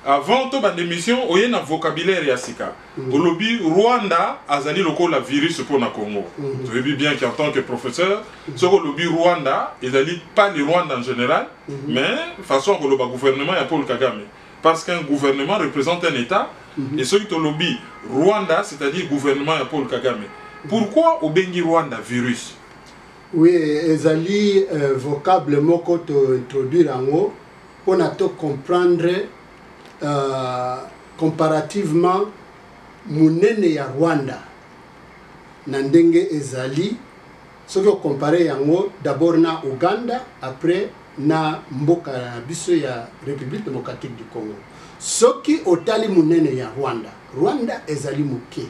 avant toute démission, il y a un vocabulaire yassika. Au lobby Rwanda azali loko la virus pour na Congo. Vous avez vu bien qu'en tant que professeur, sur le lobby Rwanda, ils allaient pas le Rwanda en général, mais façon que le gouvernement y a Paul Kagame. Parce qu'un gouvernement représente un État, et ce qui est le lobby Rwanda, c'est-à-dire gouvernement y a Paul Kagame. Pourquoi au Bengi Rwanda virus? Oui, ezali vocable moko to introduire en haut pour comprendre comparativement munene ya Rwanda na ndenge ezali soki compare yango d'abord na Uganda après na mboka na biso ya République démocratique du Congo. Soki otali munene ya Rwanda ezali muke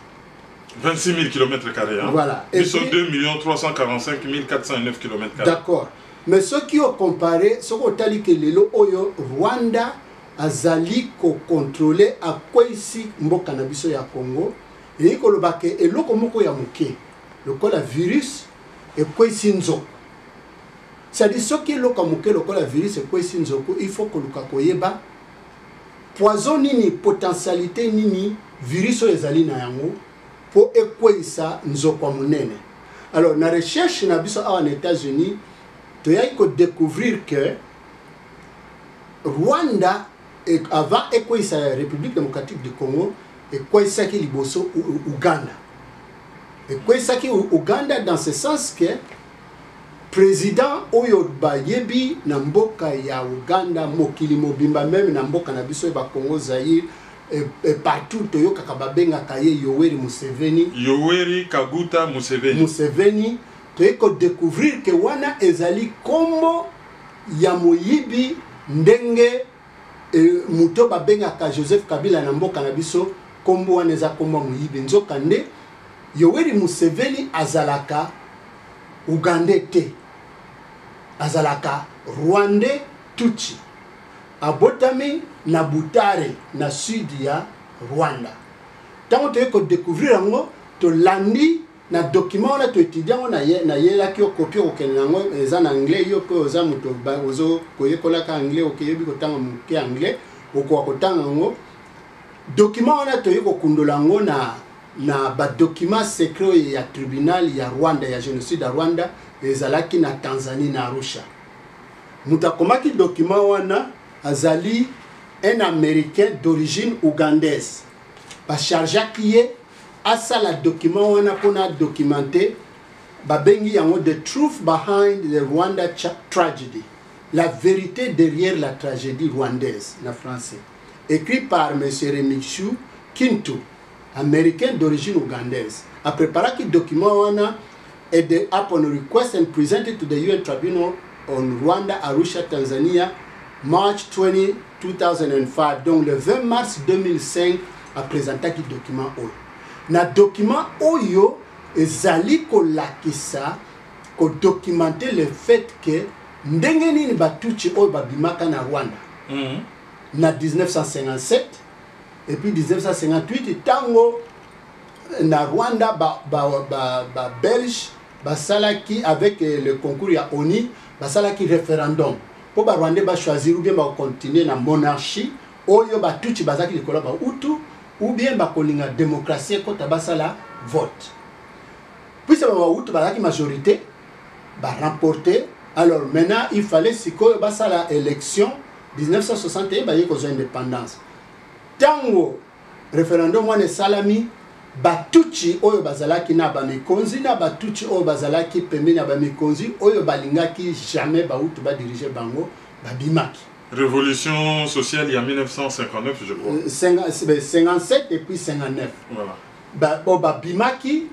26 000 km². Hein? Voilà. Ils sont 2 345 409 km². D'accord. Mais ce qui est comparé, ce qu'on a dit que le Rwanda azali ko contrôler à quoi ici mboka na biso ya Congo et ko lobake et loko moko ya muke le kola virus et quoi ici nzo. C'est-à-dire ce qui est loko muke le kola virus et quoi ici nzo il faut que luka koyeba poison nini potentialité nini virus o ezali na yango pour ekweisa nzo kwa munene. Alors na recherche na biso en États-Unis tu as découvrir que Rwanda avant ekweisa la République démocratique du Congo ekweisa ki liboso Uganda. Ekweisa ki Uganda dans ce sens que président oyo bayebi na mboka ya Uganda mokili mobimba même na mboka na biso ba Congo Zaïre et partout toyo kakababenga kaye Yoweri Museveni. Yoweri Kaguta Museveni. Museveni to découvrir que wana ezali kombo ya moyibi ndenge muto babenga ka Joseph Kabila na mboka na biso kombo wana eza kombo moyibi nzoka nde Yoweri Museveni azalaka Ugandais te azalaka Rwandais Tutsi abotami na Butare na sud ya Rwanda. Tant que découvrir yango to landi na document on a to étudiant na yela ki copie au kenango eza na anglais yo ko za muto ba ozo koyekola ka anglais o keyebi ko tanga muke anglais o ko tanga ngo document on a to yeko kundola ngo na ba document secret ya tribunal ya Rwanda ya génocide à Rwanda ezalaki na Tanzanie na Arusha. Mutakomaki document wana azali un américain d'origine ougandaise ba charge qui est à ça la document on a pour documenter babengi yango the truth behind the Rwanda tragedy, la vérité derrière la tragédie rwandaise en français, écrit par M. Remichou Kintu, américain d'origine ougandaise. A préparé ce document on a et upon request and presented to the UN Tribunal on Rwanda, Arusha, Tanzania, March 20, 2005. Donc le 20 mars 2005 a présenté ce document. Na document oyo ezali ko lakisa ko documenter le fait que ndenge nini batuchi oyo babimaka na Rwanda na 1957 et puis 1958 tango na Rwanda ba belge basalaki avec le concours ya ONU basalaki référendum pour ba Rwanda ba choisir ou bien ba continuer na monarchie oyo batuchi bazaki likola ba utu ou bien bakolinga démocratie ko tabasala vote. Puis ça va out la majorité ba remporter. Alors maintenant il fallait siko basala élection 1961 ba yeko indépendance. Tango référendum wana salami batuchi oyo bazalaki na ba mikonzi na batuchi oyo bazalaki pembeni na ba mikonzi oyo balingaki jamais ba out ba diriger bango ba bimaki. Révolution sociale il y a 1959 je crois. 57 et puis 59. Voilà. Bimaki,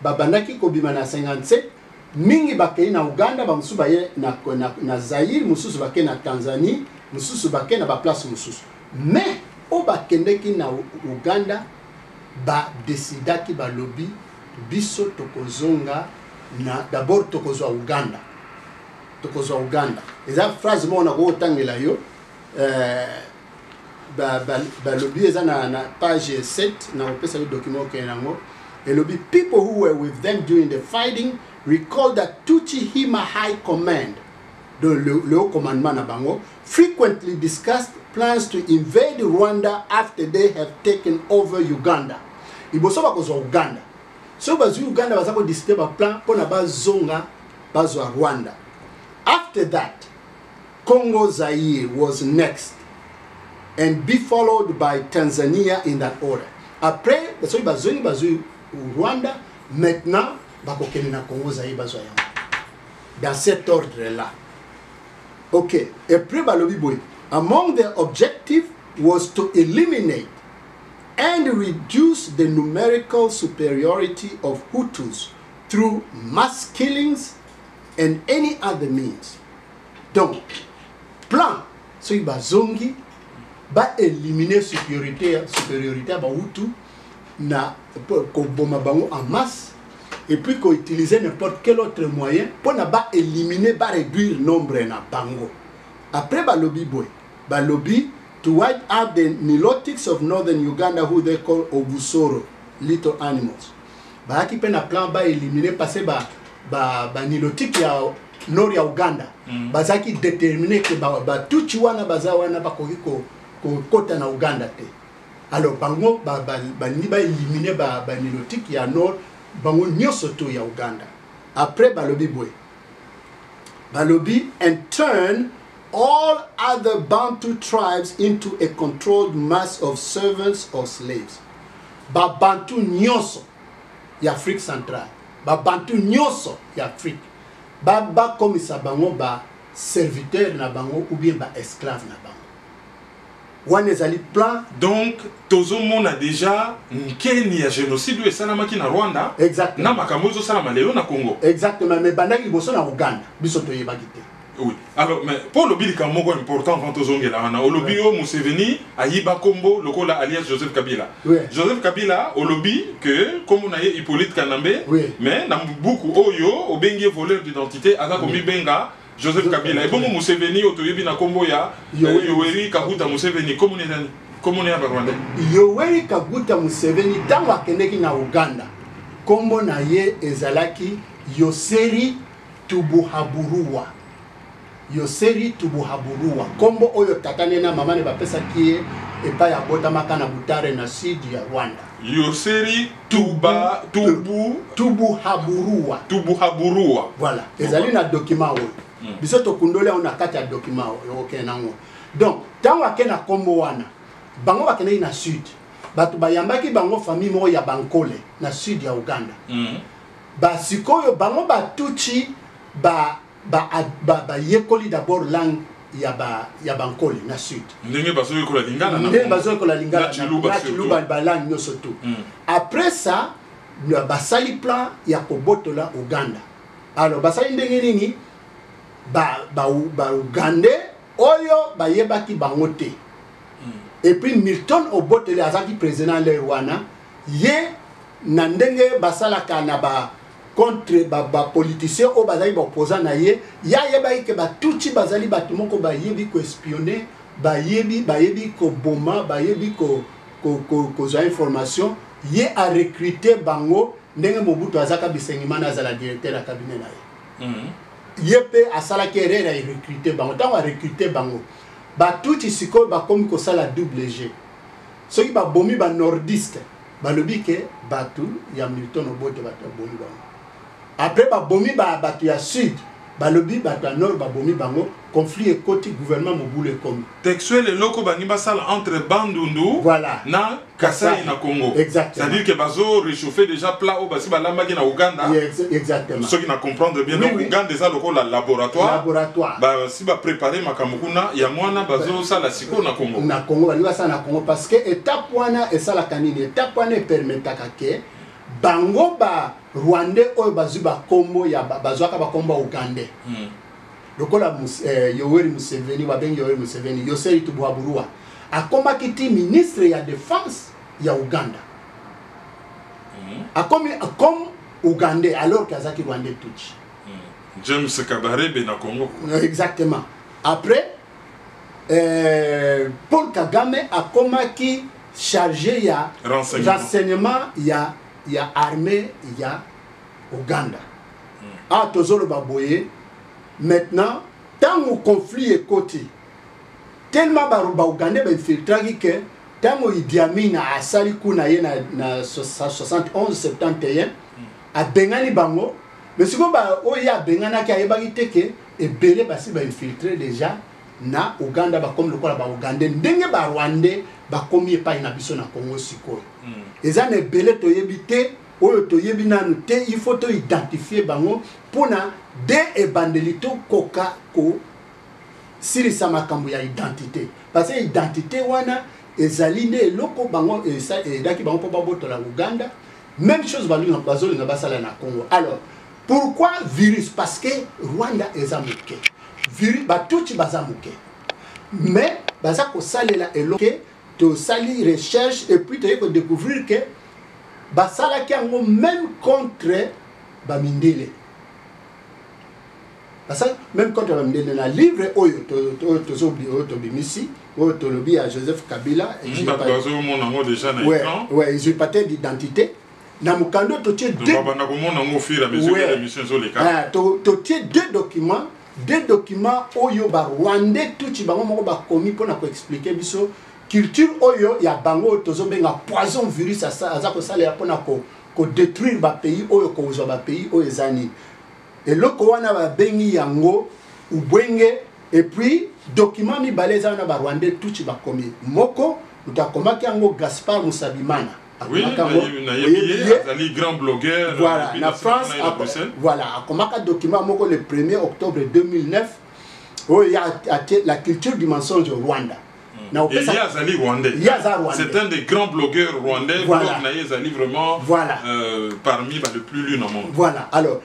bandaki kobima na 57, mingi bakei na Uganda, bamusu baye na Zaïre, mususu bakei na Tanzanie, mususu bakei na ba place mususu. Mais o bakendeki na Uganda ba decidaki ba lobby biso tokozonga na d'abord tokozwa Uganda. Tokozwa Uganda. Eza phrase mo na ko tangela yo lobby eza na page 7 na opesa le document kenango et lobby people who were with them during the fighting recall that Tutsi Hima High Command le haut commandement na bango frequently discussed plans to invade Rwanda after they have taken over Uganda. Iboso bakozwa Uganda. So bazu Uganda bazako discuter ba plan pona bazonga bazwa Rwanda. After that, Congo Zaire was next and be followed by Tanzania in that order. Après, bazu Rwanda, maintenant bakokene na Congo Zaire bazwa yango. Dans cet ordre-là. Okay, après balobi boy. Among their objective was to eliminate and reduce the numerical superiority of Hutus through mass killings and any other means. Donc, plan, so il bazongi, ba éliminer supériorité ba Hutu na ko boma bango en masse et puis ko utiliser n'importe quel autre moyen pour na ba éliminer, ba réduire nombre na bango. Après balobi boy, balobi to wipe out the Nilotics of northern Uganda who they call Obusoro, little animals. Ba ki pe na plan ba éliminer passer ba Nilotic ya nord ya Uganda. Bazaki déterminer que ba tuchi wana baza wana ba ko kota na Uganda te. Alors bango ba éliminer ba Nilotic ya nord bango nyoso to ya Uganda. Après balobi boy. Balobi and turn all other Bantu tribes into a controlled mass of servants or slaves. Ba Bantu nyoso ya Afrique centrale. Ba Bantu nyoso ya Afrique. Ba komisa bango ba serviteur na bango ou bien ba esclave na bango. Wane zali plan. Donc Tozomon a déjà Kenya génocide et salamaki na Rwanda. Exactement. Na makamozo salama leo na Congo. Exactement, mais bandaki boso na Uganda. Biso to yebagite. Oui. Alors, mais pour le bilan important quand Tozongela, on a au lobby au Museveni, Ayiba Kombo, le cola alias Joseph Kabila. Oui. Joseph Kabila au lobby que comme on a eu Hippolyte Kanambe, oui. Mais dans beaucoup Oyo, au bengue voleur d'identité, à Komi Benga, Joseph Kabila. Et bon Museveni au Toyebi na Kombo ya Yoweri Kaguta Museveni, comme on est à Rwanda. Yoweri Kaguta Museveni tango akendeki na Uganda. Kombo na ye ezalaki Yoseri Tubuhaburua. Yoseri Tubuhaburua. Kombo oyo tatane na mama ne bapesa kie epa ya bota makana butare na sud ya Rwanda. Yoseri Tubuhaburua. Tubuhaburua. Voilà. Ezali na document oyo. Biso to kundole on akati ya document oyo okay nango. Donc, tango akena kombo wana, bango bakene na sud. Batu bayambaki bango famille mo ya Bankole na sud ya Uganda. Ba sikoyo bango batuchi ba yekoli d'abord langue ya Bankole na sud. Ndenge bazo yekola lingala na. Ndenge bazo yekola lingala na Chiluba ba langue nyoso tout. Après ça, basali plan ya kobotola Uganda. Alors basali ndenge nini ba Ugandais oyo ba yebaki bango te. Et puis Milton Obote azaki président le Rwanda ye na ndenge basalaka na ba contre ba politicien o bazali ba opposant na ye ya yebaki ke ba tuchi bazali batu moko ba yebi ko espionner ba yebi ko boma ba yebi ko za information ye a recruter bango ndenge Mobutu azaka bisengimana azala directeur ya cabinet na ye. Yepe asalaki erreur a recruter bango tango a recruter bango ba tuchi siko ba komi ko sala double G. Ceux qui ba bomi ba nordiste ba lobi ke batu ya Milton Obote ba bomi bango. Après ba bomi ba batu ya sud ba lobi batu ya nord ba bomi bango conflit et côté gouvernement Mobutu comme. Textuel et loko ba niba sala entre Bandundu voilà na Kasai na Congo. Exactement. C'est-à-dire que bazo réchauffer déjà plat au basi ba lambaki na Uganda. Exactement. Ceux qui na comprendre bien donc Uganda déjà loko la laboratoire. Ba si ba préparer makamukuna ya mwana bazo sala siko na Congo. Na Congo ba liba sala na Congo parce que étape wana esala kanini étape wana permetaka ke bango ba Rwandais oyo bazuba kombo ya bazwaka ba kombo Ugandais. Lokola Yoweri Museveni babengi Yoweri Museveni Yoseri Tubuhaburua akoma kiti ministre ya défense ya Uganda. Akomi comme Ougandais alors qu'azaki Rwandais tuchi. James Kabarebe na Congo. Exactement. Après Paul Kagame akoma ki chargé ya renseignement ya armée ya Uganda. Ah tozolo baboye. Maintenant, tant au conflit est côté, tellement ba Ougandais ba infiltré que tango Idi Amin a sali kuna ye na 71 71 a bengani bango mais siko ba o ya bengana ki ayebaki te ke ebele basi ba infiltré déjà na Uganda ba comme lokola ba Ougandais ndenge ba Rwandais ba komi pa na biso na Congo sikoyo eza na ebele toyebi te oyo toyebi nanu te il faut to identifier bango pona de ebandelito koka ko silisa makambo ya identité parce que identité wana ezali nde eloko bango edaki bango po babotola Uganda même chose bazolinga basala na Congo. Alors pourquoi virus? Parce que Rwanda eza moke virus batuti baza moke mais baza kosalela eloke to sali recherche et puis to découvrir que basala ki yango même contre bamindele parce que même contre bamindele na livre oyo to bimisi oyo to lobi à Joseph Kabila ouais usurpateur d'identité na mukando to tie deux documents oyo ba Rwandais tuti bango moko ba komi pona ko expliquer biso culture oyo ya bango tozo benga poison virus aza ko sala ya pona ko détruire ba pays oyo ko uzwa ba pays oyo ezani eloko wana ba bengi yango ubwenge et puis document mi baleza na ba Rwandais tuti ba komi moko utakomaki yango Gaspard Musabimana. Oui, il grand blogueur. Voilà, la France, voilà, a document le 1er octobre 2009, où il y a la culture du mensonge au Rwanda. Et il y a Zali Rwandais. C'est un des grands blogueurs rwandais. Voilà. Zali vraiment parmi les plus lus dans le monde. Voilà, alors,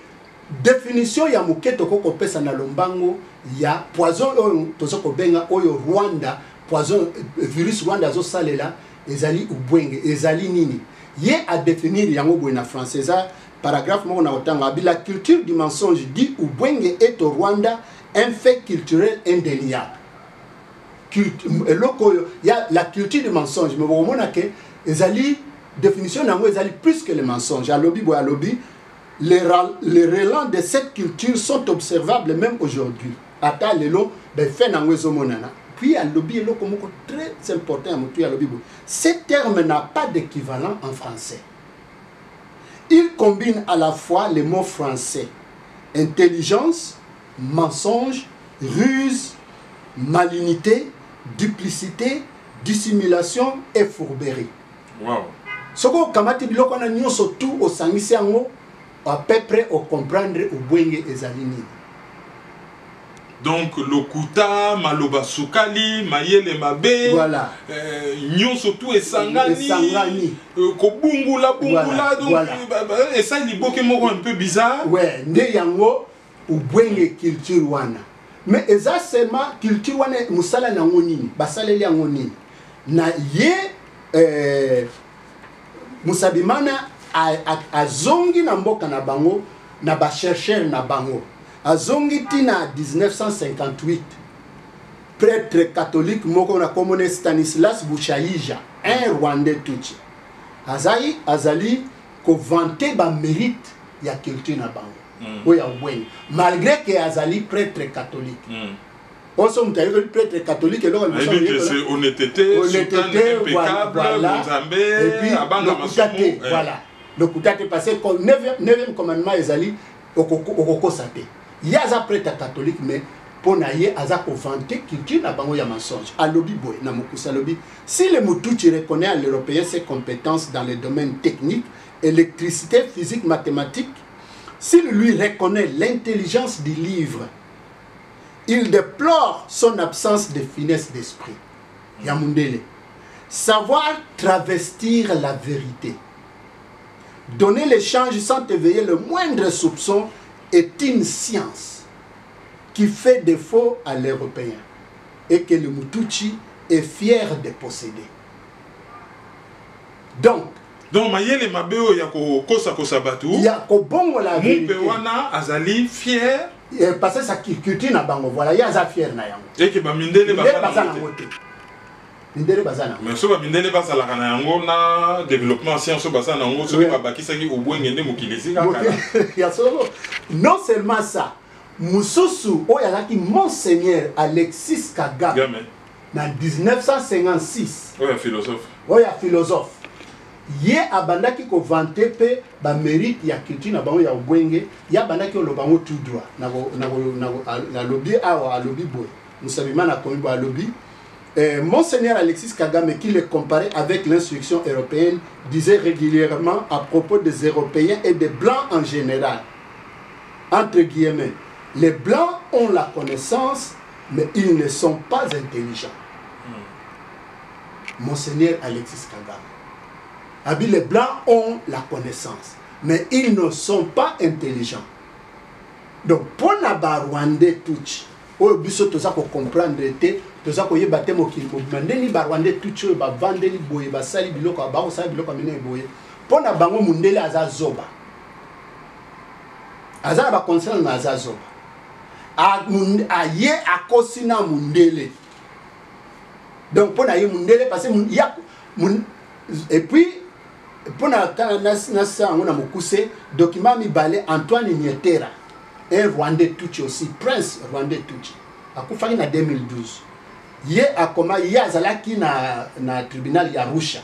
définition, il y a Muketo Koko Pesa na Lombango, il y a poison, Tozoko Benga, Oyo Rwanda, poison, virus Rwanda, zo salela. Ezali ubwenge ezali nini ye a définir yango bwena français paragraphe mo na otanga la culture du mensonge dit ubwenge est au Rwanda un fait culturel indéniable il y a la culture du mensonge mais bon mona ke ezali définition nango ezali plus que le mensonge à lobby boy à lobby les relents de cette culture sont observables même aujourd'hui ata lelo be fait nango ezomonana. Puis à lobby est très important à lobby. Ce terme n'a pas d'équivalent en français. Il combine à la fois les mots français intelligence, mensonge, ruse, malignité, duplicité, dissimulation et fourberie. Wow. Ce qu'on kamati biloko na nyonso tout au sangisi yango à peu près au comprendre au bwenge ezalini. Donc lokuta maloba sukali mayele mabe voilà nyonso tout esangani kobungula bungula donc et ça il boke moko un peu bizarre ouais nde yango ubwenge culture wana mais exactement culture wana musala nango nini basaleli yango nini na ye Musabimana azongi na mboka na bango na ba chercheur na bango azongi tina 1958 prêtre catholique moko na komone Stanislas Bouchaïja un Rwandais tuchi azali ko vanter ba mérite ya culture na bango oya bweni malgré que azali prêtre catholique also mtayo prêtre catholique eloko c'est honnêteté impeccable et puis abanga masomo voilà le kutate passé comme 9e commandement ezali okoko sate yaza prêtre catholique mais ponaye aza ko vanter culture na bango ya mensonge alobi boy na mokusa lobi si le Mutuchi reconnaît à l'Européen ses compétences dans les domaines techniques électricité physique mathématiques s'il lui reconnaît l'intelligence du livre il déplore son absence de finesse d'esprit Yamundele savoir travestir la vérité donner l'échange sans éveiller le moindre soupçon est une science qui fait défaut à l'Européen et que le Mutuchi est fier de posséder. Donc, mayele mabeo ya kosa batu ya ko bongo la vérité. Mumpe wana azali fier parce que sa culture na bango voilà ya za fier na yango. Et que ba mindele bazana ngote. Mindele bazana. Mais so ba mindele bazala kana yango na développement science bazana yango so ba bakisaki ubwenge nde mukilisi kaka. Ya solo. Non seulement ça, Mususu oyalaki Monseigneur Alexis Kagame. na 1956 oya philosophe oya philosophe ye abandaki ko vanter pe ba mérite ya culture na bango ya obwenge ya bandaki oloba ngo tout droit na lobby awa lobby boy musabima na kombo a lobby Monseigneur Alexis Kagame, qui le comparait avec l'instruction européenne, disait régulièrement à propos des Européens et des Blancs en général, entre guillemets, les Blancs ont la connaissance, mais ils ne sont pas intelligents. Monseigneur Alexis Kagame. Abi, les Blancs ont la connaissance, mais ils ne sont pas intelligents. Donc, pour la Rwandais touch, au biso toza ko comprendre te toza ko yeba te mokili mobimba ndeni ba Rwandais touch oyo ba vandeli boye ba sali biloko ba ko sali biloko mine boye pona bango mundele aza zoba aza ba concerne na aza zoba a ye akosina mundele donc pona ye mundele parce et puis pona kana na sa ngona mokuse document mi balé Antoine Nietera un Rwandais Tuchi aussi, Prince Rwandais Tuchi. Akufaki na 2012. Ye akoma ye azalaki na tribunal ya Arusha.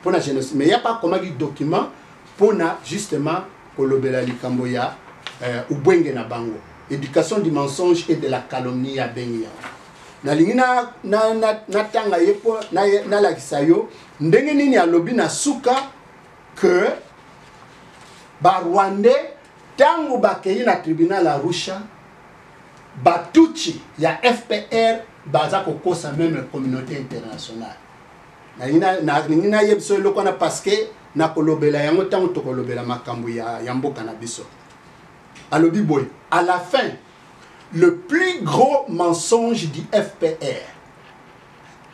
Pour la génocide. Mais il n'y a pas comme un document pour justement kolobela likambo ya ubwenge na bango. Éducation du mensonge et de la calomnie ya bengia. Na lingina na tanga yepo na la kisayo ndenge nini ya lobby na suka que ba Rwandais tangu bakei na tribunal la Arusha batuchi ya FPR baza kokosa même la communauté internationale na yebso loko na parce que na kolobela yango tangu to kolobela makambo ya mboka na biso alobi boy à la fin le plus gros mensonge du FPR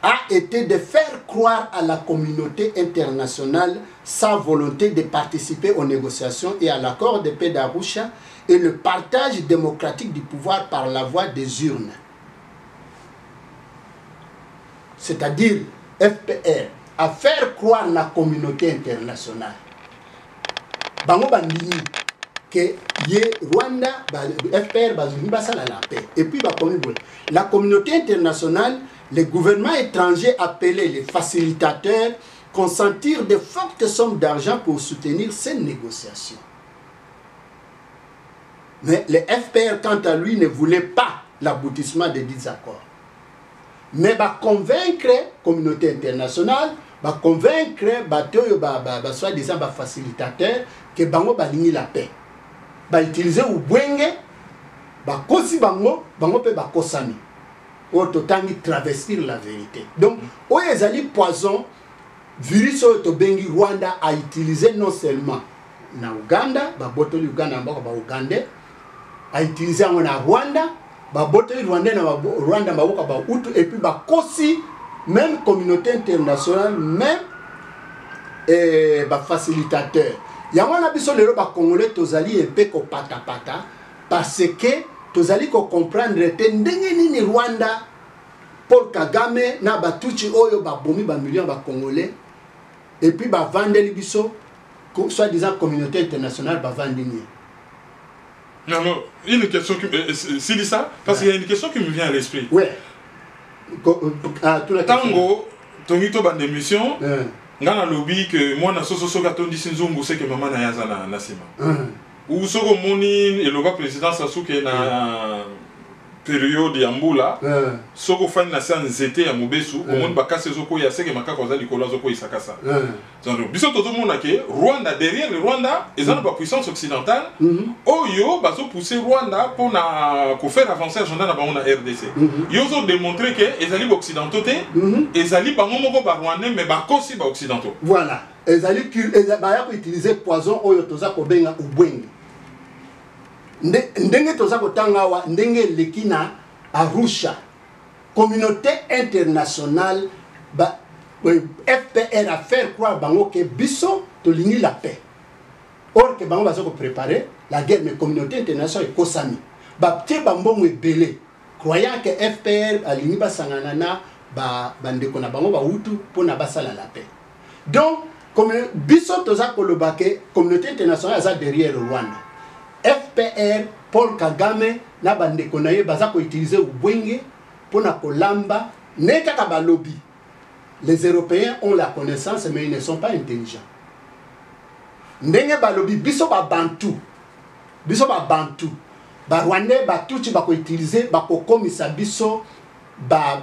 a été de faire croire à la communauté internationale sa volonté de participer aux négociations et à l'accord de paix d'Arusha et le partage démocratique du pouvoir par la voie des urnes. C'est-à-dire, FPR, à faire croire à la communauté internationale. Bango bandini que Rwanda, FPR, la paix. Et puis, la communauté internationale, les gouvernements étrangers appelés les facilitateurs consentirent de fortes sommes d'argent pour soutenir ces négociations. Mais le FPR, quant à lui, ne voulait pas l'aboutissement des 10 accords. Mais convaincre la communauté internationale, convaincre soi-disant facilitateurs que bango balingi la paix. Utiliser ou bwenge, kosi bango pe kosami. Ototangi travestir la vérité. Donc, oyezali poison, virus otobengi Rwanda a utilisé non seulement na Uganda, botoli Uganda mboko ba Ugandais, a utilisé na Rwanda, botoli Rwanda na Rwanda mboko ba Hutu et puis kosi même communauté internationale, même facilitateur. Yango na biso lelo ba Congolais tozali epé ko pata parce que tozali ko comprendre te ndenge nini Rwanda Paul Kagame na batuchi oyo ba bomi ba millions ba Congolais et puis ba vandeli biso soit disant communauté internationale ba vandini. Non, une question qui c'est dit ça parce qu'il y a une question qui me vient à l'esprit. Ouais. Tango tongito ba démission ngana lobby que moi na soso katondi sinzungu c'est que maman na yaza na sima. Ou soko moni et le président Sasuke na période ya mbula soko fani na sa nzete ya mobesu au monde bakase zoko ya seke makaka za likolo zoko isakasa. Donc biso toto mona ke Rwanda derrière le Rwanda ils ont pas puissance occidentale oyo bazo pousser Rwanda pour na ko faire avancer agenda na bango na RDC. Ils ont démontré que ezali occidentaux te ezali bango moko ba Rwandais mais bakosi ba occidentaux. Voilà, ezali ba utiliser poison oyo toza ko benga ubwenge. Ndenge toza kotanga wa ndenge lekina Arusha communauté internationale FPR a faire croire bango que biso tolingi la paix or que bango bazo ko préparer la guerre mais communauté internationale ekosami tie bambongo ebele croyant que FPR alingi basangana na bandeko na bango ba Hutu pona basala la paix. Donc comme biso toza koloba ke communauté internationale aza derrière Rwanda. FPR, Paul Kagame, na bandeko na ye baza ko utiliser ubwenge pona kolamba N'est qu'à lobby. Les Européens ont la connaissance, mais ils ne sont pas intelligents. Ndenge balobi biso ba bantu. Biso ba bantu. Ba Rwandais ba tuchi ba ko utiliser ba ko komisa biso ba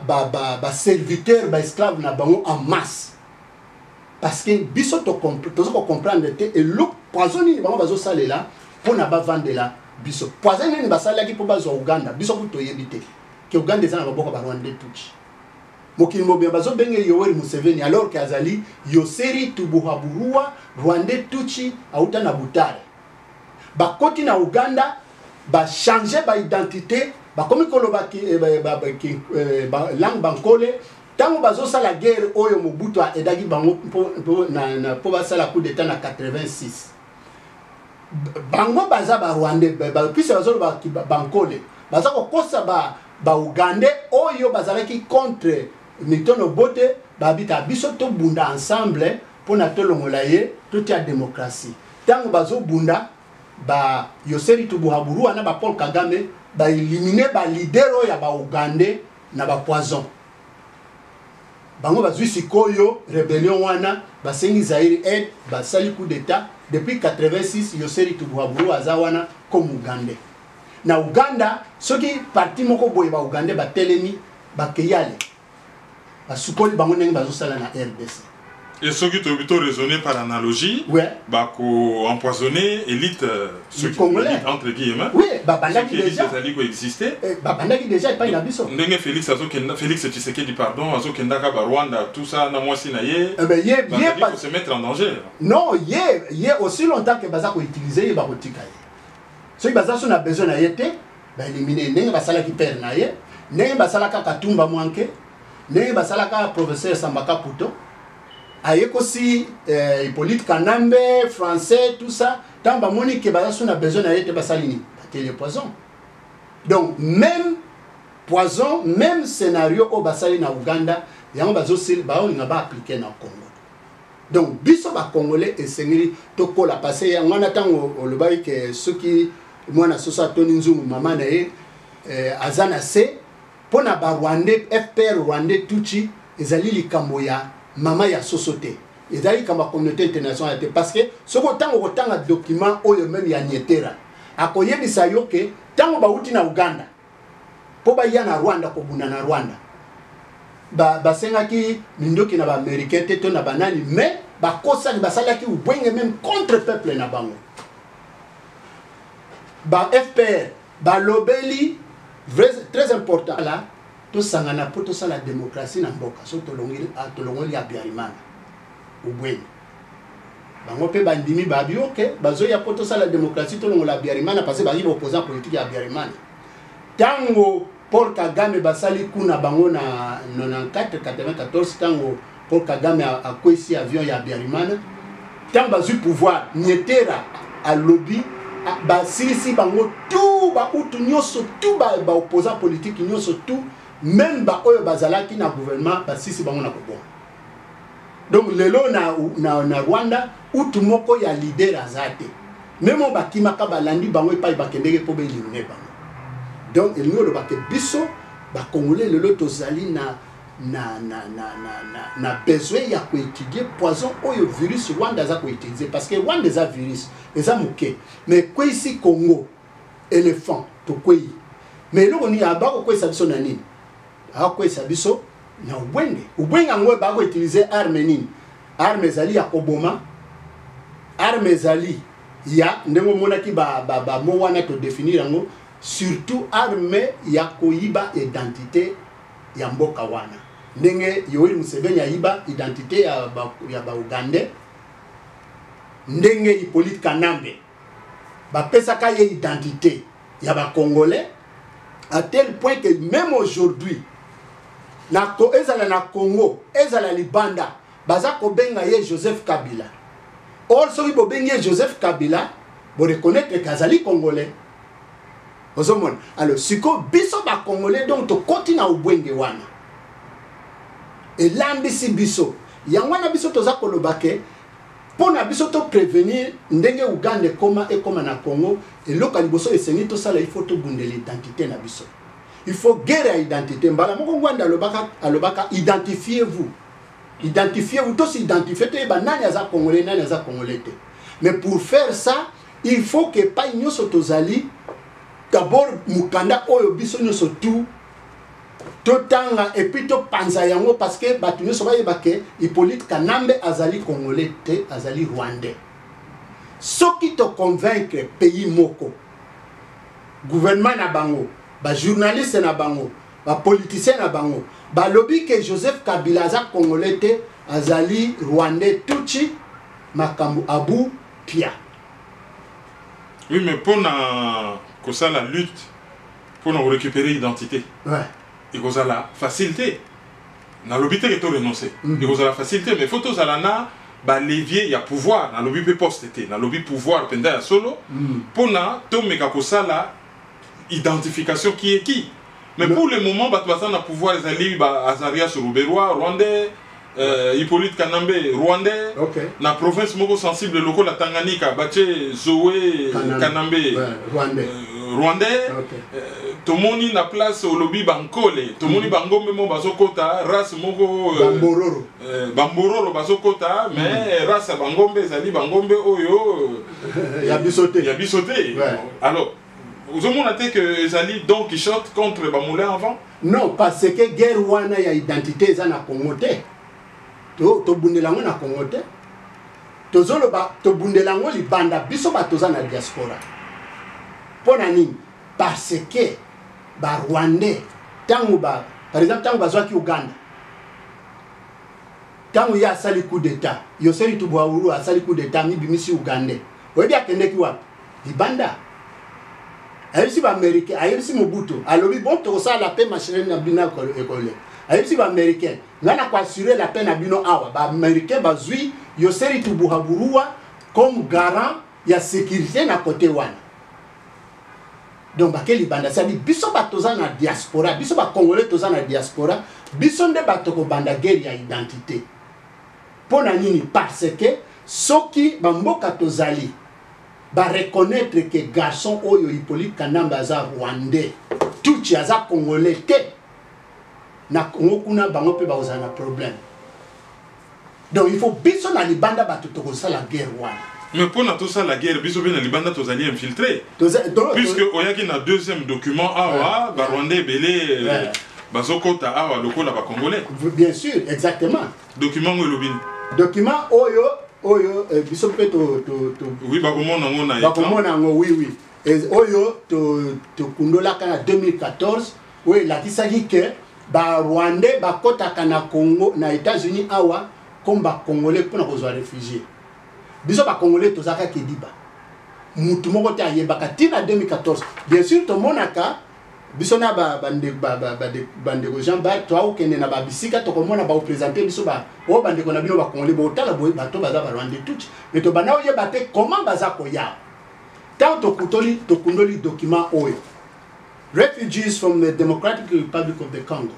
serviteur ba esclave na bango en masse. Parce que biso to comprendre et le poison ni bango bazo salela pour na ba vendre là biso. Poison ni ba salela ki pour bazo Uganda. Biso ko to yebite. Que Uganda ezana ba boko ba Rwandais tuchi. Mokili mobia bazo benge Yoweri Museveni alors que azali Yoseri Tubuhaburua Rwandais tuchi auta na Butare. Ba koti na Uganda ba changer ba identité ba komi koloba ki langue bankole tango bazo sala guerre oyo Mobutu a edagi bango po ba sala coup d'état na 86. Bango baza ba Rwandais ba pisa bazo ba bankole baza ko kosa ba Ugandais oyo bazalaki contre Milton Obote babita biso to bunda ensemble pour na tolongola ye toute la démocratie. Tango bazo bunda ba Yoseri Tubuhaburua na ba Paul Kagame ba éliminer ba leader ya ba Ugandais na ba poison. Bango bazui sikoyo rébellion wana ba sengi Zaire aide ba sali coup d'état depuis 86 Yoseri Tubuhaburua azawana comme Ugandais. Na Uganda soki parti moko boye ba Ugandais ba telemi ba keyale ba sukoli bango ndenge bazo sala na RDC. Et ceux qui ont plutôt raisonné par analogie, ouais. Bah qu'on empoisonné élite, ceux qui Congolais entre guillemets. Oui, bah bandaki déjà. Ceux qui existaient. Bah bandaki déjà pas inabiso. Ndenge Félix Tshisekedi pardon, azo kendaka ba Rwanda tout ça na moi sinaye. Eh ben yé pas se mettre en danger. Non, yé aussi longtemps que baza ko utiliser yé ba kotika yé. Ceux baza son a besoin na yete, bah éliminer ndenge basala ki perd na yé, ndenge basala ka Katumba Mwanke, ndenge basala ka professeur Sambaka Puto. Aïe aussi Hippolyte Kanambe, français, tout ça. Tant que Monique Bazason a besoin d'être Basalini, le poison. Donc, même poison, même scénario au Basalini à Ouganda, il y a un basosil, on n'a pas appliqué dans le Congo. Donc, biso ba Congolais et Sengri, toko la passé, on attend au Lubaï que ceux qui, moi, na sosa Tony Nzungu, maman, Azana C, pour na ba Rwandais, FPR Rwandais, Tuchi, Ezali Likamboya. Maman ya sosoté et d'ailleurs comme la communauté internationale parce que ce autant un document ou même ya nyetera akoyebisa yo ke tango bauti na Uganda po ba ya na Rwanda ko buna na Rwanda ba sengaki mindoki na ba américain te to na banani mais ba kosa ni basalaki ubwenge même contre peuple na bango ba FPR ba lobeli très important là to sangana po to sala démocratie na mboka so to longoli ya Biarimana ubweni bango pe bandimi babi ok bazo ya po to sala démocratie to longola Biarimana parce que bazi opposant politique ya Biarimana tango Paul Kagame basali kuna bango na 94 tango Paul Kagame a kwesi avion ya Biarimana tango bazu pouvoir nyetera a lobby ba silisi bango tout ba utu nyoso tout ba opposant politique nyoso tout même ba oyo bazalaki na gouvernement basisi bango na kobo. Donc lelo na Rwanda utu moko ya leader azate. Même ba kimaka balandi bango epai bakendeke po be eliminer bango. Donc il nous le ba ke biso ba Congolais lelo tozali na besoin ya ko étudier poison oyo virus Rwanda za ko utiliser parce que Rwanda za virus eza muke mais ko ici Congo éléphant to kwei mais loko ni abako ko sabiso na nini ako esabiso na ubwenge ngwe ba ko utiliser arme nini arme zali ya koboma arme zali ya ndengo monaki ba mo wana to définir ngo surtout arme ya koyiba identité ya mboka wana ndenge Yoweri Museveni ya yiba identité ya ba Ugandais ndenge Hippolyte Kanambe ba pesaka ye identité ya ba Congolais à tel point que même aujourd'hui na ko ezala na Congo ezala libanda baza ko benga ye Joseph Kabila also bo benga Joseph Kabila bo reconnaître kazali Congolais ozomona alors siko biso ba Congolais donc to continue ubwenge wana elambisi biso yangwana biso toza kolobake pona biso to prévenir ndenge Uganda koma na Congo et loka liboso esengi to sala il faut to bundela identité na biso il faut guerre à identité. Mbala moko ngwanda alobaka identifiez-vous. Identifiez-vous, tous identifiez, nani aza congolais, nani aza congolais. Mais pour faire ça, il faut que pas nyoso tozali d'abord mukanda oyo biso nyoso tout totanga et puis to panza yango parce que batu nyoso ba yebake Hippolyte Kanambe azali congolais te azali rwandais. Ce qui te convaincre pays moko gouvernement na bango, ba journaliste na bango, ba politicien na bango, ba lobby que Joseph Kabila aza congolais te azali rwandais tuchi makambo abu pia. Oui, mais pour la lutte, pour récupérer l'identité, ouais. Il y a la facilité. Dans le but, il faut renoncer. Il y a la facilité, mais il faut que le levier, il y a pouvoir. Dans le but, poste, dans le but, pouvoir, pendant la solo, pour la identification qui est qui. Mais pour le moment, il y a pouvoir, il y a Azaria Sorouberois, Rwandais. Hippolyte Kanambe, Rwandais, la province moko sensible local la Tanganyika, Bache Zoé Kanambe, Rwandais, Tomoni na place au lobby Bankole, Tomoni Bangombe mo bazokota, race moko Bambororo bazokota, mais race Bangombe zali Bangombe oyo yabisoté. Alors, vous avez montré que Zali Don Quichotte contre Bamoulin avant? Non, parce que guerre wana ya identité za na Congo te. To bundelango na Congo te. Tozoloba to bundelango libanda biso batoza na diaspora. Pona nini? Parce que ba Rwandais tangu ba par exemple tangu bazwaki Uganda. Tangu ya sali coup d'état, Yoseri Tubwauru a sali coup d'état mi bimisi Ugandais. Webi akendeki wapi? Libanda. Ayebisi ba américain, ayebisi Mobutu, alobi bon to ça la paix machine na bina école. Ayebisi ba américain, ngana kwa assurer la paix na bino awa, ba américain bazui Yoseri Tubuhaburua comme garant ya sécurité na côté wana. Donc ba keli banda ça dit biso batoza na diaspora, biso ba congolais toza na diaspora, biso nde batoko banda guerre ya identité. Pona nini parce que soki ba mboka tozali ba reconnaître que garçon oyo Hippolyte Kanambe aza rwandais tuchi aza congolais te na Congo kuna bango pe ba na problème. Donc il faut biso na libanda ba tutoko ça la guerre wana. Mais pour tout ça la guerre biso na libanda tozali infiltré. Puisque oyaki na deuxième document awa ba rwandais belé bazokota awa lokola ba congolais. Bien sûr, exactement. Document ngolobini. Document oyo biso pe to oui bakomona ngo na bakomona ngo oui oyo to kundola kana 2014 oui la tisaki que ba Rwandais bakota kana Congo na États-Unis awa comme ba congolais pour na kozwa réfugié biso ba congolais tozaka kediba mutu moko te ayebaka tina 2014 bien sûr to monaka biso na bande Jean Bart toi ou kende na ba bisika to komona ba présenter biso ba o bande ko na bino ba congolais ba otala boy ba to baza ba Rwandais tout mais to bana oyeba te comment baza ko ya tant to kundoli document oyo refugees from the Democratic Republic of the Congo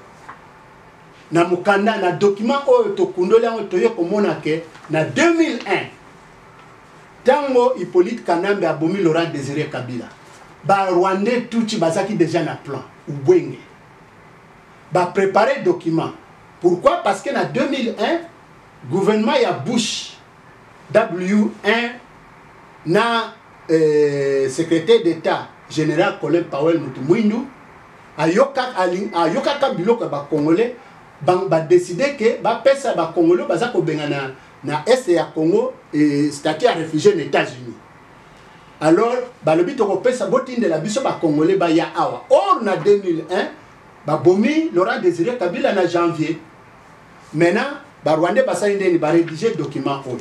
na mukanda na document oyo to kundoli ngo to ye komona ke na 2001 tango Hippolyte Kanambe abomi Laurent Désiré Kabila ba Rwandais touchi bazaki déjà na plan ubwenge ba préparer document. Pourquoi? Parce que en 2001 gouvernement ya Bush W1 na secrétaire d'État général Colin Powell Mutumwindu ayoka biloko ba congolais ba décider que ba pesa ba congolais baza ko bengana na est ya Congo et statut à réfugié aux États-Unis. Alors, balobi to kopesa botinde la biso ba congolais ba ya awa. Or na 2001, ba bomi Laurent Désiré Kabila na janvier. Maintenant, ba Rwandais basa ndeni ba rédiger document on.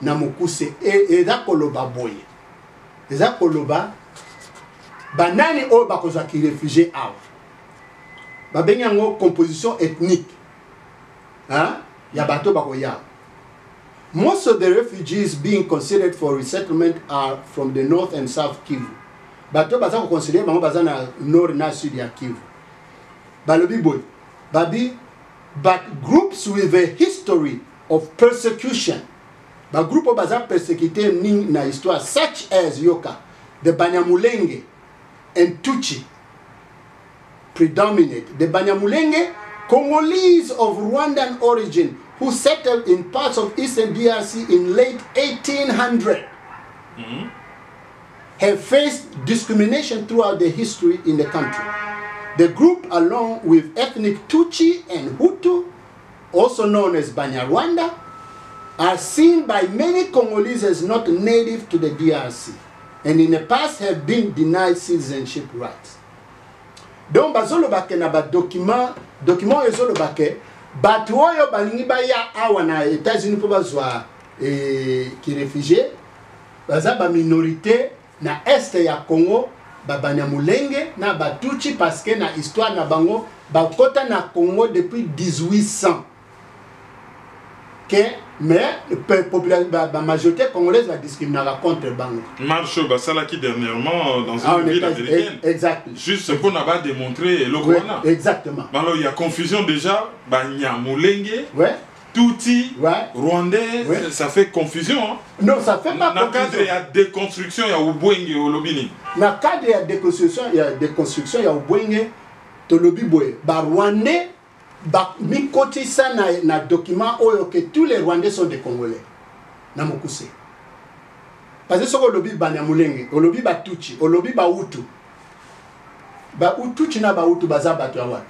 Na mukuse et za koloba boye. Eza koloba banani o ba kozwa ki réfugié awa. Ba benyango composition ethnique. Hein? Ya bato ba ko ya. Most of the refugees being considered for resettlement are from the north and south Kivu. Bato baza ko considérer bango baza na nord na sud ya Kivu. Balobi boy. Babi but groups with a history of persecution. Ba groupe baza persécuté ni na histoire such as Yoka, the Banyamulenge and Tuchi predominate. The Banyamulenge, Congolese of Rwandan origin, who settled in parts of eastern DRC in late 1800, have faced discrimination throughout the history in the country. The group, along with ethnic Tutsi and Hutu, also known as Banyarwanda, are seen by many Congolese as not native to the DRC, and in the past have been denied citizenship rights. Donc bazolobake na ba document ezolobake batu oyo balingi baya awa na États-Unis po bazwa ki réfugié baza ba minorité na este ya Congo, ba Banyamulenge na Batutsi, parce que na histoire na bango bakota na Congo depuis 1800. Mais la majorité congolaise va discriminer contre Bango. Marche Basalaki dernièrement dans une ville américaine. Exact. Juste pour n'a pas démontré le Rwanda. Exactement. Alors il y a confusion déjà. Banyamulenge, ouais. Tutsi, ouais. Rwandais, ouais. Ça fait confusion. Hein? Non, ça fait pas confusion. Dans le cadre il y a déconstruction, il y a Ubwenge et Olobini. Dans le cadre il y a déconstruction, il y a Ubwenge, Tolobibwe. Rwandais. Mi koti ça na document oyo que tous les Rwandais sont des Congolais. Na mokuse. Parce que soko lobi Banyamulenge, olobi Batutsi, olobi Bahutu. Bahutu na Bahutu baza batu awa.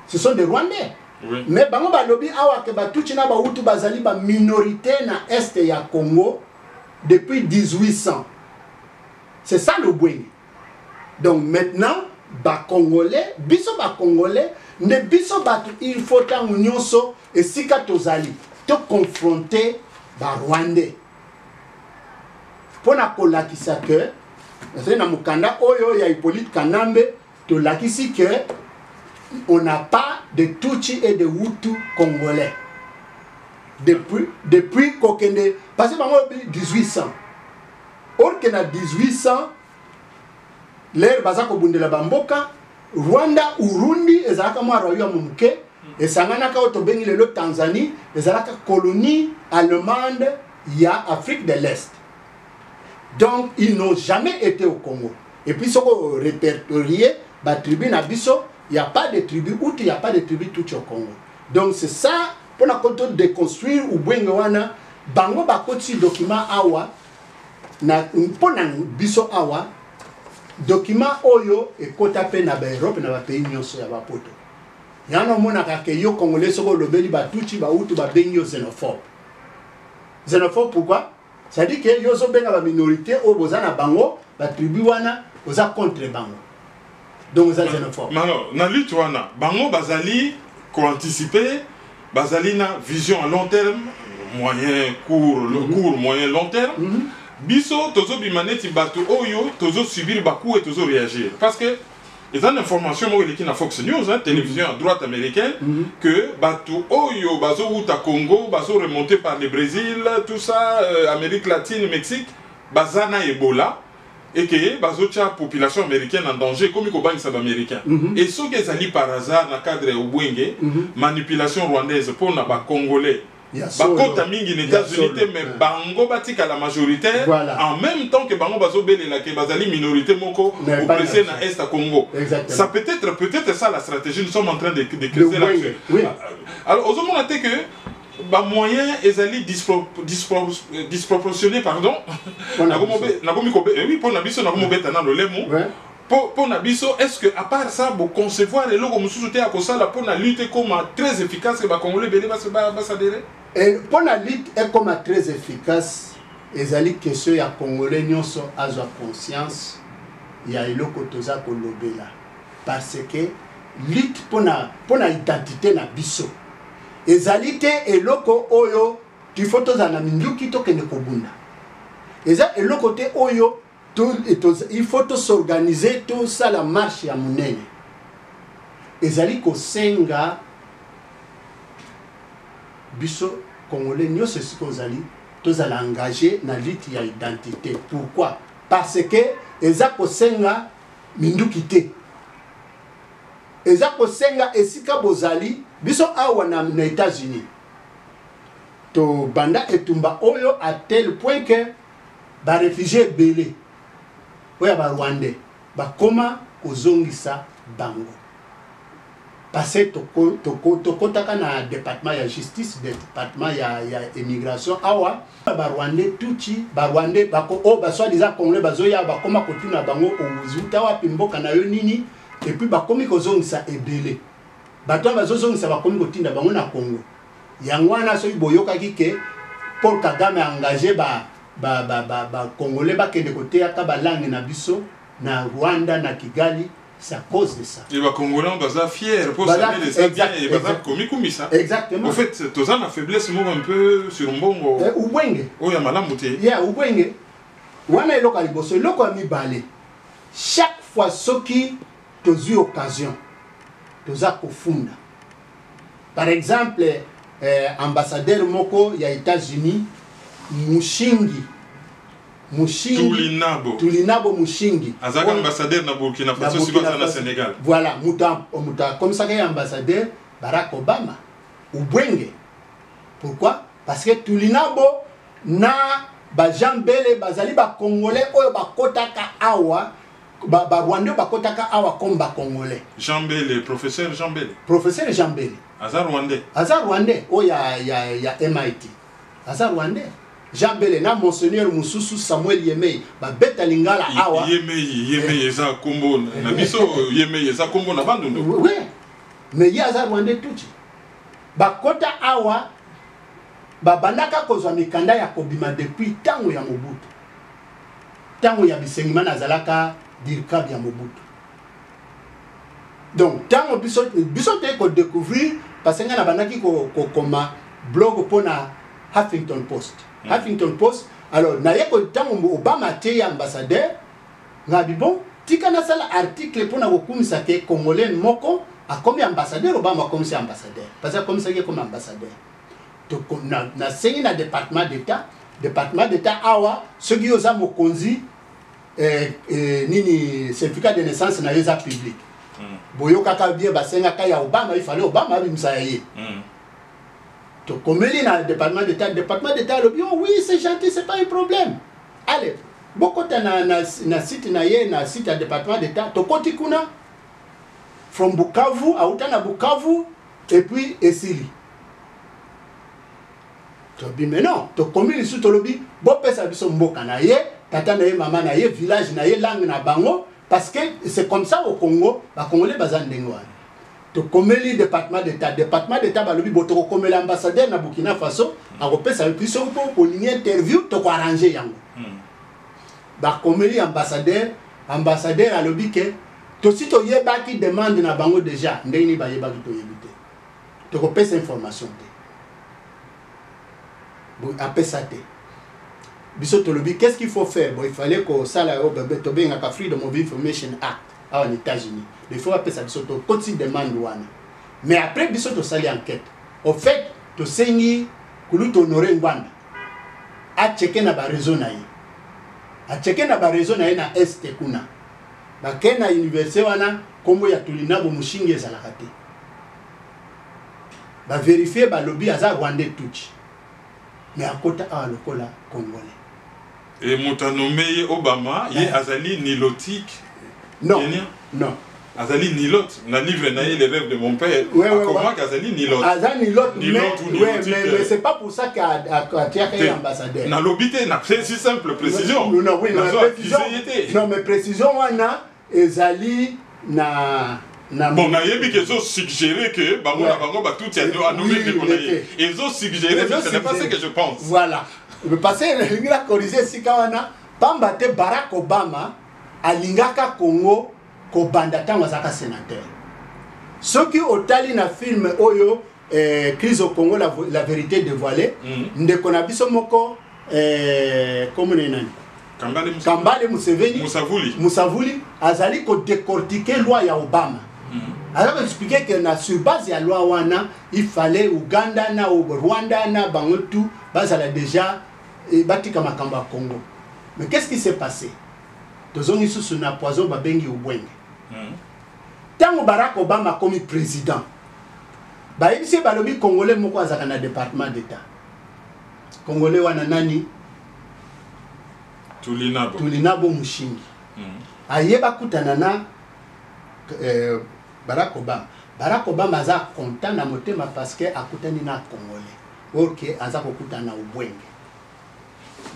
Ce sont des Rwandais. Oui. Mais bango ba lobi awa ke Batutsi na Bahutu bazali ba minorité na est ya Congo depuis 1800. C'est ça le Bwenge. Donc maintenant ba Congolais, biso ba Congolais ne biso batu il faut tangu nyonso esika tozali to confronter ba Rwandais pona kolakisa que na mukanda oyo ya Hippolyte Kanambe to lakisi que on n'a pas de Tutsi et de Hutu congolais depuis kokende parce que bango 1800 or que na 1800 l'air bazako bundela bamboka Rwanda, Urundi, ezalaka mwa royaume mumuke, esanganaka otobengi lelo Tanzanie, ezalaka colonie allemande ya Afrique de l'Est. Donc ils n'ont jamais été au Congo. Et puis soko répertorié, ba tribu na biso, il y a pas de tribu Hutu, il y a pas de tribu Tutsi au Congo. Donc c'est ça pour na konto déconstruire Ubwenge wana, bango bakoti document awa na mpona biso awa. Document oyo ekota pe na Europe na ba pays nyonso ya bapoto. Yana mona ka ke yo Congolais soko lobeli Batutsi Bahutu ba bengi yo xénophobe. Xénophobe pourquoi? Ça dit que yo zo benga ba minorité o bozana bango ba tribu wana oza contre bango. Donc oza xénophobe. Alors na lutte wana bango bazali ko anticiper bazali na vision à long terme, moyen court, court moyen long terme. Biso tozo bimaneti batu oyo tozo subir bakou et tozo réagir parce que ils ont l'information moi qui na Fox News hein, télévision à droite américaine que batu oyo bazo uta Congo bazo remonter par le Brésil tout ça Amérique latine Mexique bazana Ebola et que bazo tia population américaine en danger comme ko bangisa américain et ce que ça par hasard na cadre Ubwenge manipulation rwandaise pour na ba congolais. Bakota mingi les États-Unis mais bango batika la majoritaire en même temps que bango bazo belela ke bazali minorité moko oppressé na est à Congo. Exactement. Ça peut-être ça la stratégie nous sommes en train de creuser là-dessus. Oui. Alors aux hommes on a dit que ba moyen ezali disproportionné pardon. Oui pour na biso na ko beta na lolemo. Pour Nabiso, est-ce que à part ça, vous concevoir les logos mususu te akosala pour la lutte comme très efficace que ba Congolais bele ba s'adhérer? Et pour la lutte est comme très efficace, ezali question ya Congolais nyonso azwa conscience ya eloko toza kolobela parce que lutte pour na identité na biso. Ezali te eloko oyo tu faut tozana minduki to kene kobunda. Eza eloko te oyo il faut s'organiser tout ça la marche ya munene. Ezali ko senga biso Congolais nyonso siko zali tozala engagé na lutte ya identité. Pourquoi? Parce que eza ko senga minduki te. Eza ko senga esika bozali biso awa na États-Unis. To banda etumba oyo à tel point que ba réfugié belé oya ba Rwandais ba koma kozongisa bango passer tokotaka na département ya justice, département ya immigration awa ba Rwandais tuchi ba Rwandais bako o ba soi-disant congolais bazoya bakoma kotuna bango ozuta wapi mboka na yo nini, et puis bakomi kozongisa ebele bato bazozongisa bakomi kotinda bango na Congo. Yango wana soki boyokaki ke Paul Kagame a engagé ba congolais bakende koteaka balangue na biso na Rwanda na Kigali. C'est à cause de ça. Et les Congolais sont fiers pour saluer les Sabiens et les Komikoumisa. Exactement. En fait, tu as la faiblesse un peu sur un bon. Ubwenge. Oh, il y a malade mouté. Yeah, Ubwenge. Wana est local bosso, local mi balé. Chaque fois ce qui tu as eu occasion, tu as kofunda. Par exemple, ambassadeur moko ya États-Unis, Mushingi. Tulinabo Mushingi. Azaka ambassadeur na Burkina Faso, si vous na Sénégal. Voilà, muta comme ça qu'un ambassadeur Barack Obama. Ubwenge. Pourquoi? Parce que Tulinabo na ba Jambele bazali ba Congolais oyo ba kotaka awa ba Rwanda ba kotaka awa comme ba Congolais. Jambele, professeur Jambele. Professeur Jambele. Azar Rwandais. Azar Rwandais. Oh ya MIT. Azar Rwandais. Jambele na monseigneur Mususu Samuel Yemei ba beta lingala awa Yemei eza kombo na biso Yemei eza kombo na bandundo. Oui. Mais ya Azar Rwandais tuchi. Ba kota awa ba bandaka kozwa mikanda ya kobima depuis tango ya Mobutu. Tango ya bisengima na zalaka dirkab ya Mobutu. Donc tango biso te ko découvrir parce que na bandaki ko koma blog pona Huffington Post. Huffington Post. Alors, na yeko tango Obama te ambassadeur, ngabi bon, tika na sala article pour na kokumisa ke Congolais moko a comme ambassadeur, Obama comme c'est ambassadeur. Parce que comme ça comme ambassadeur. Donc na sengi na département d'État awa ceux qui osa mokonzi nini certificat de naissance na yeza public. Boyoka ka bien basenga ka ya Obama, il fallait Obama abimisa ye. Comme il est dans le département d'État le dit, oh oui, c'est gentil, c'est pas un problème. Allez, beaucoup de site na site à département d'État, to koti kuna from Bukavu à Utana Bukavu et puis Esili. To bi mais non, to comme il sous to lobi, bo pesa biso mboka na ye, tata na ye, mama na ye, village na ye, langue na bango parce que c'est comme ça au Congo, ba Congolais bazandengo. To komeli département d'État balobi botoko komeli ambassadeur na Burkina Faso a repesa puis so pour ligne interview to ko arranger yango ba komeli ambassadeur alobi ke to si to yeba ki demande na bango déjà ndeni ba yeba ki to yebite to ko pesa information te bon apesa te biso to lobi qu'est-ce qu'il faut faire? Bon, il fallait que ça la to benga ka Freedom of Information Act aux États-Unis. Il faut appeler ça bisoto koti demande wana. Mais après bisoto sali enquête. Au fait, to sengi kulu to honorer ngwanda. A checker na ba réseau na yi. A checker na ba réseau na yi na est kuna. Ba kena université wana kombo ya Tulinabo Mushingi ezalaka te. Ba vérifier ba lobby aza Rwandais tuchi. Mais à kota a lokola Congolais. Et Moutanomé Obama, il est azali nilotique. Non, non. Azali Nilot, na livre na les rêves de mon père. Comment qu'Azali Nilot? Azali Nilot, mais c'est pas pour ça qu'à un ambassadeur. Na l'obité, c'est si simple, précision. Non, oui, non, mais précision, on a Azali na. Bon, na yebi qu'ils ont suggéré que bango na bango ba tout y a deux à nommer les Congolais. Ils ont suggéré, mais ce n'est pas ce que je pense. Voilà. Parce que il a corrigé si kawana pambate Barack Obama alingaka Congo ko bandata wazaka sénateur. Ceux qui otali na film oyo crise au Congo la vérité dévoilée ndeko na biso moko comme nani Kambale Museveni Musavuli azali ko décortiquer loi ya Obama. Alors expliquer que na sur base ya loi wana il fallait Uganda na Rwanda na bango tout bazala déjà batika makamba Congo. Mais qu'est-ce qui s'est passé? Tozongi sous na poison babengi ubwenge. Tango Barack Obama comme président. Ba yebise balobi Congolais moko azaka na département d'État. Congolais wana nani? Tulinabo Mushingi. Ayeba kutana na Barack Obama. Barack Obama aza content na motema parce que akutani na Congolais. Ok, aza kokuta na ubwenge.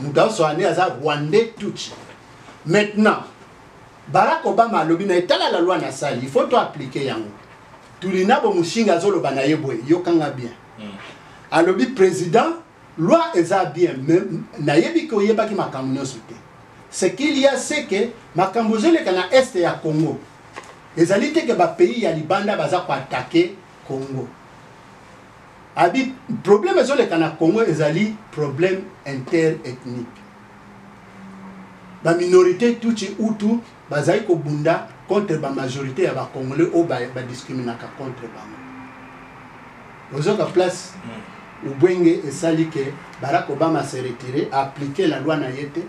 Muta soane aza Rwandais tuchi. Maintenant, Barack Obama alobi na etala la loi na sali, il faut to appliquer yango. Tulina bo mushinga zolo bana yebwe, yokanga bien. Alobi président, loi eza bien, même na yebi ko yeba ki makambo nyonso te. Ce qu'il y a c'est que makambo zole kana est ya Congo. Ezali te ke ba pays ya libanda baza ko attaquer Congo. Abi problème zole kana Congo ezali problème interethnique. Ba minorité tuchi utu bazali ko bunda contre ba majorité ya ba Congolais o ba discriminaka contre bango. Ozoka place ubwenge esali ke Barack Obama s'est retiré, a appliqué la loi na yete.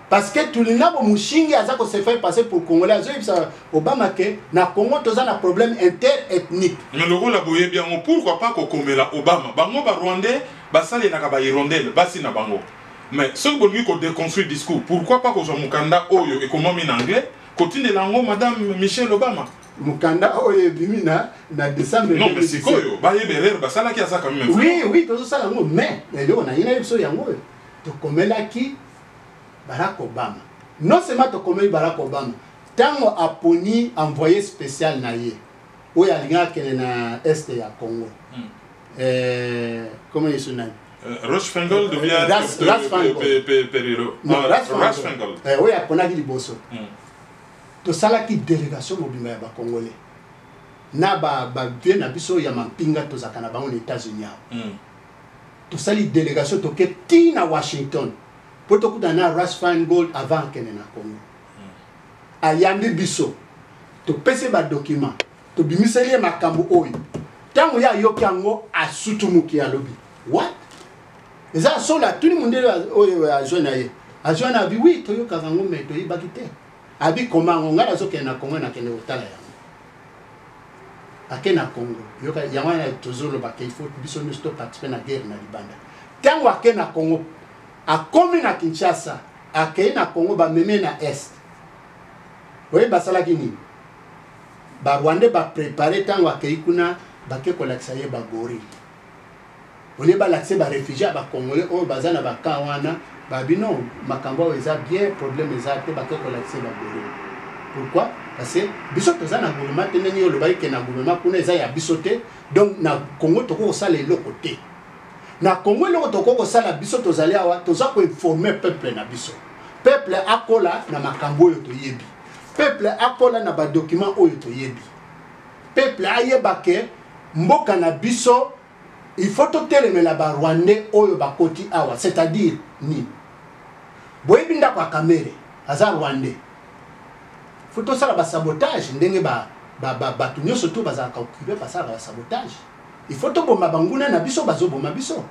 Parce que tout le monde mushingi aza ko se fait passer pour Congolais. Azo yebisa Obama ke na Congo toza na problème interethnique. Mais le rôle aboye bien, pourquoi pas ko komela Obama? Bango ba Rwandais, ba sali na ka ba irondel, basi na bango. Mais ce que vous qu'on déconstruit le discours, pourquoi pas qu'on soit Mukanda Oyo et comment en anglais, continue l'ango Madame Michelle Obama. Mukanda Oyo bimina na décembre. Non mais c'est quoi yo? Ba yeberer ba sala ki asa quand même. Oui, tout ça lango mais leo na yina biso yango. To komela ki Barack Obama. Non seulement to komela Barack Obama, tango aponi envoyé spécial na ye. Oyo alinga kele na est ya Congo. Comment il se nomme? Rochefengol devient Periro. Non, Rochefengol. Oui, à Konagi Liboso. To sala ki délégation mobimba ya ba Congolais. Na ba bien na biso ya mampinga to zakana bango les États-Unis. To sali délégation to ke tina Washington. Poto kutana Rochefengol avant kene na Congo. Ayambi biso. To pese ba document. To bimiseli makambo oyo. Tango ya yokango asutumuki ya lobi. What? Eza sola tout le monde oyo ajona ye. Ajona bi oui to yoka kango me to yibaki te. Abi koma ngala zo kena Congo na kene otala ya. Akena Congo. Yoka yamana tozolo ba ke il faut biso nous stop participer na guerre na Libanda. Tango akena Congo akomi na Kinshasa, akena Congo ba meme na est. Oye basala kini. Ba Rwanda ba préparer tango akei kuna ba ke kolakisa ye ba gorille. On est balaxé par réfugiés, par Congolais, on est na bakawana, babino, makambo eza bien, problème eza te, bako kolaxé par Gorille. Pourquoi? Parce que biso toza na gouvernement teneni yo lobai ke na gouvernement kuna eza ya bisote, donc na Congo toko sala eloko te. Na Congo eloko toko sala biso tozali awa, toza ko informer peuple na biso. Peuple akola na makambo yo to yebi. Peuple akola na ba document oyo to yebi. Peuple ayeba ke mboka na biso il faut tout télémela ba Rwandais oyo bakoti awa, c'est-à-dire ni boyebinda kwa kamere aza Rwandais. Faut tout ça ba sabotage ndenge ba tunyo surtout baza ka occuper pa ça ba sabotage. Il faut to bomba banguna na biso bazo bomba biso.